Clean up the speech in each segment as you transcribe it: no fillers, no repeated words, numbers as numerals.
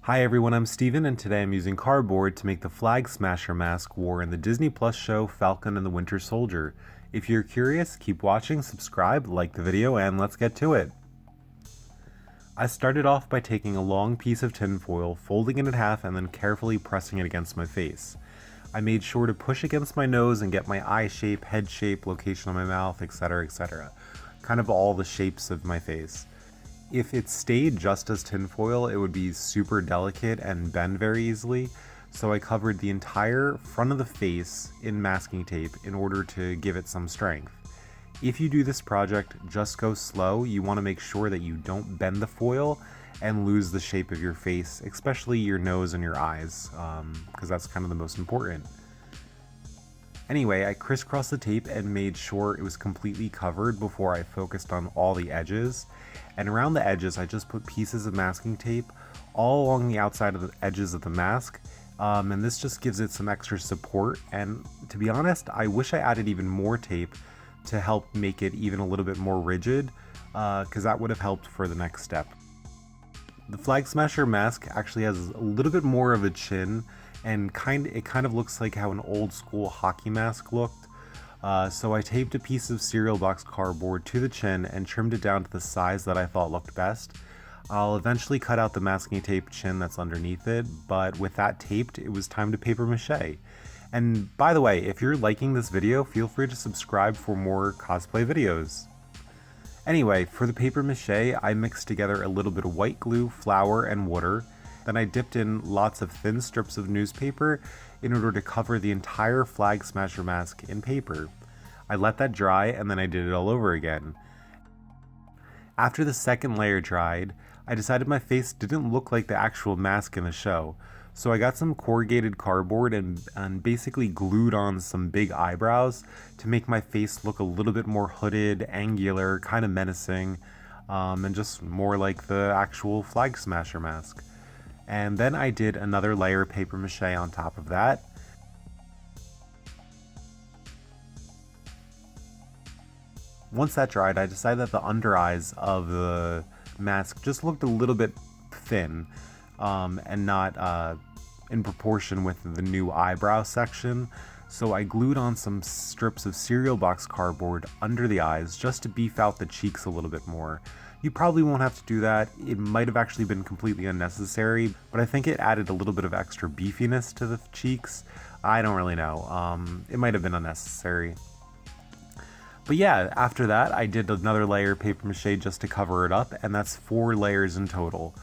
Hi everyone, I'm Steven, and today I'm using cardboard to make the Flag Smasher mask worn in the Disney Plus show Falcon and the Winter Soldier. If you're curious, keep watching, subscribe, like the video, and let's get to it. I started off by taking a long piece of tinfoil, folding it in half, and then carefully pressing it against my face. I made sure to push against my nose and get my eye shape, head shape, location on my mouth, etc., etc. Kind of all the shapes of my face. If it stayed just as tinfoil, it would be super delicate and bend very easily, so I covered the entire front of the face in masking tape in order to give it some strength. If you do this project, just go slow. You want to make sure that you don't bend the foil and lose the shape of your face, especially your nose and your eyes, because that's kind of the most important. Anyway, I crisscrossed the tape and made sure it was completely covered before I focused on all the edges. And around the edges, I just put pieces of masking tape all along the outside of the edges of the mask. And this just gives it some extra support. And to be honest, I wish I added even more tape to help make it even a little bit more rigid, because that would have helped for the next step. The Flag Smasher mask actually has a little bit more of a chin, and it kind of looks like how an old school hockey mask looked. So I taped a piece of cereal box cardboard to the chin and trimmed it down to the size that I thought looked best. I'll eventually cut out the masking tape chin that's underneath it, but with that taped, it was time to paper mache. And by the way, if you're liking this video, feel free to subscribe for more cosplay videos. Anyway, for the paper mache, I mixed together a little bit of white glue, flour, and water. Then I dipped in lots of thin strips of newspaper in order to cover the entire Flag Smasher mask in paper. I let that dry and then I did it all over again. After the second layer dried, I decided my face didn't look like the actual mask in the show, so I got some corrugated cardboard and basically glued on some big eyebrows to make my face look a little bit more hooded, angular, kind of menacing, and just more like the actual Flag Smasher mask. And then I did another layer of paper mache on top of that. Once that dried, I decided that the under eyes of the mask just looked a little bit thin, and not in proportion with the new eyebrow section. So I glued on some strips of cereal box cardboard under the eyes just to beef out the cheeks a little bit more. You probably won't have to do that. It might have actually been completely unnecessary, but I think it added a little bit of extra beefiness to the cheeks. I don't really know. It might have been unnecessary. But yeah, after that, I did another layer of paper mache just to cover it up, and that's 4 layers in total.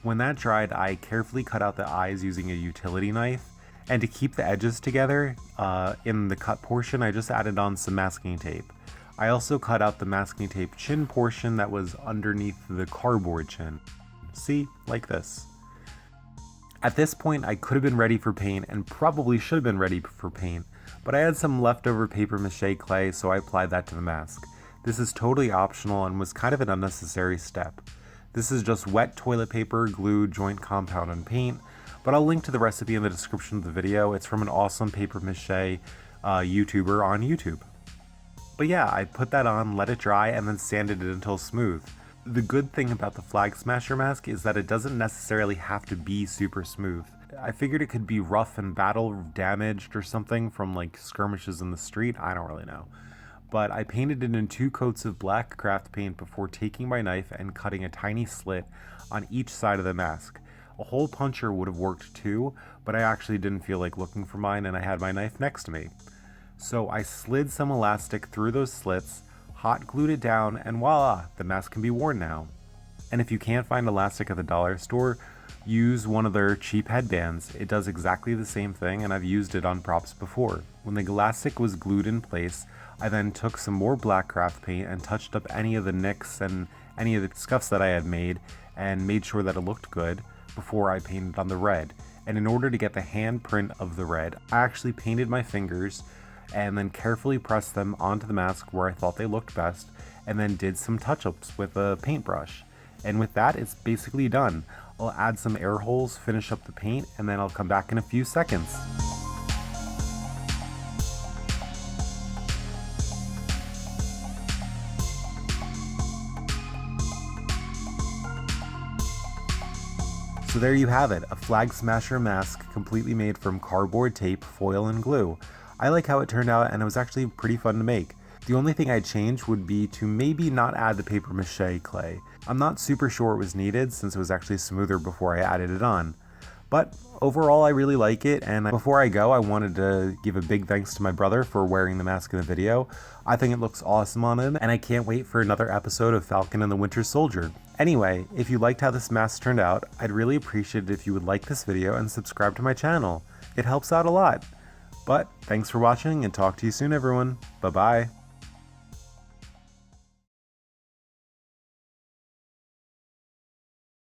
When that dried, I carefully cut out the eyes using a utility knife, and to keep the edges together, in the cut portion, I just added on some masking tape. I also cut out the masking tape chin portion that was underneath the cardboard chin. See? Like this. At this point, I could have been ready for paint and probably should have been ready for paint, but I had some leftover paper mache clay, so I applied that to the mask. This is totally optional and was kind of an unnecessary step. This is just wet toilet paper, glue, joint compound, and paint, but I'll link to the recipe in the description of the video. It's from an awesome paper mache YouTuber on YouTube. But yeah, I put that on, let it dry, and then sanded it until smooth. The good thing about the Flag Smasher mask is that it doesn't necessarily have to be super smooth. I figured it could be rough and battle damaged or something from like skirmishes in the street, I don't really know. But I painted it in 2 coats of black craft paint before taking my knife and cutting a tiny slit on each side of the mask. A hole puncher would have worked too, but I actually didn't feel like looking for mine and I had my knife next to me. So I slid some elastic through those slits, hot glued it down, and voila, the mask can be worn now. And if you can't find elastic at the dollar store, use one of their cheap headbands. It does exactly the same thing, and I've used it on props before. When the elastic was glued in place, I then took some more black craft paint and touched up any of the nicks and any of the scuffs that I had made and made sure that it looked good before I painted on the red. And in order to get the handprint of the red, I actually painted my fingers and then carefully pressed them onto the mask where I thought they looked best, and then did some touch-ups with a paintbrush. And with that, it's basically done. I'll add some air holes, finish up the paint, and then I'll come back in a few seconds. So there you have it, a Flag Smasher mask completely made from cardboard, tape, foil, and glue. I like how it turned out, and it was actually pretty fun to make. The only thing I'd change would be to maybe not add the paper mache clay. I'm not super sure it was needed since it was actually smoother before I added it on. But overall, I really like it, and before I go, I wanted to give a big thanks to my brother for wearing the mask in the video. I think it looks awesome on him, and I can't wait for another episode of Falcon and the Winter Soldier. Anyway, if you liked how this mask turned out, I'd really appreciate it if you would like this video and subscribe to my channel. It helps out a lot. But thanks for watching, and talk to you soon, everyone. Bye-bye.